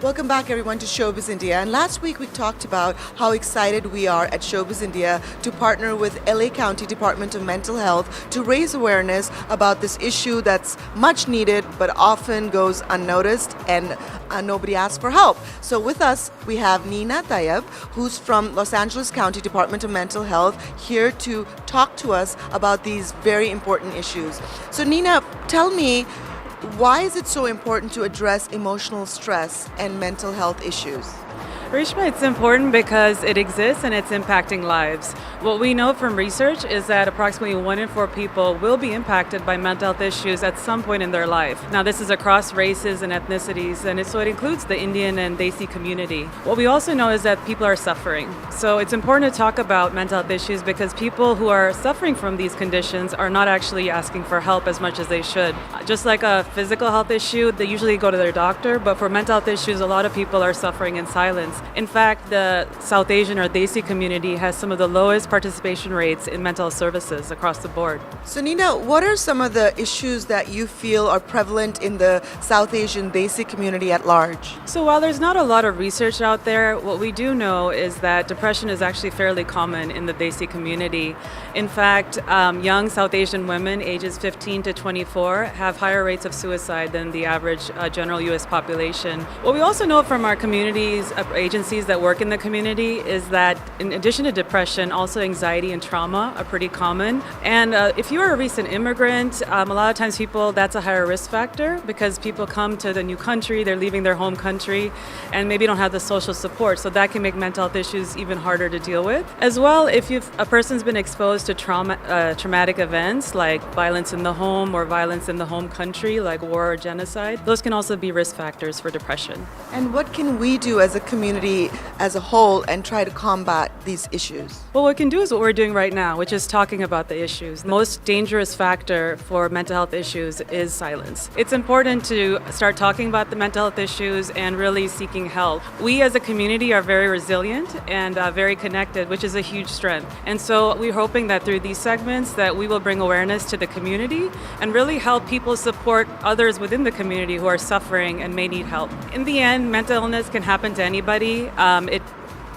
Welcome back everyone to Showbiz India. And last week we talked about how excited we are at Showbiz India to partner with LA County Department of Mental Health to raise awareness about this issue that's much needed but often goes unnoticed and nobody asks for help. So with us we have Neelofer Tayyib, who's from Los Angeles County Department of Mental Health, here to talk to us about these very important issues. So Neena, tell me, why is it so important to address emotional stress and mental health issues? Reshma, it's important because it exists and it's impacting lives. What we know from research is that approximately 1 in 4 people will be impacted by mental health issues at some point in their life. Now, this is across races and ethnicities, and so it includes the Indian and Desi community. What we also know is that people are suffering. So it's important to talk about mental health issues because people who are suffering from these conditions are not actually asking for help as much as they should. Just like a physical health issue, they usually go to their doctor, but for mental health issues, a lot of people are suffering in silence. In fact, the South Asian or Desi community has some of the lowest participation rates in mental health services across the board. So Neena, what are some of the issues that you feel are prevalent in the South Asian Desi community at large? So while there's not a lot of research out there, what we do know is that depression is actually fairly common in the Desi community. In fact, young South Asian women ages 15 to 24 have higher rates of suicide than the average general U.S. population. What we also know from our communities, agencies that work in the community, is that in addition to depression, also anxiety and trauma are pretty common. And if you are a recent immigrant, a lot of times that's a higher risk factor because people come to the new country, they're leaving their home country, and maybe don't have the social support. So that can make mental health issues even harder to deal with. As well, if a person's been exposed to traumatic events like violence in the home or violence in the home country, like war or genocide, those can also be risk factors for depression. And what can we do as a community as a whole and try to combat these issues? Well, what we can do is what we're doing right now, which is talking about the issues. The most dangerous factor for mental health issues is silence. It's important to start talking about the mental health issues and really seeking help. We as a community are very resilient and very connected, which is a huge strength. And so we're hoping that through these segments that we will bring awareness to the community and really help people support others within the community who are suffering and may need help. In the end, mental illness can happen to anybody.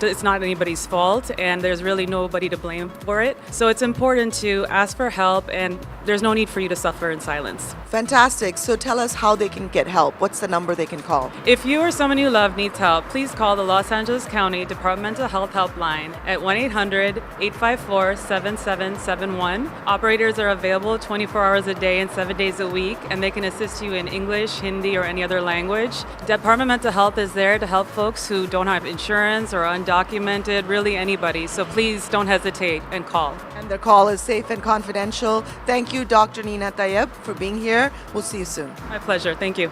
It's not anybody's fault, and there's really nobody to blame for it. So it's important to ask for help, and there's no need for you to suffer in silence. Fantastic. So tell us how they can get help. What's the number they can call? If you or someone you love needs help, please call the Los Angeles County Departmental Health Helpline at 1-800-854-7771. Operators are available 24 hours a day and 7 days a week, and they can assist you in English, Hindi, or any other language. Department of Mental Health is there to help folks who don't have insurance or undocumented, really anybody. So please don't hesitate and call. And their call is safe and confidential. Thank you, Dr. Neelofer Tayyib, for being here. We'll see you soon. My pleasure. Thank you.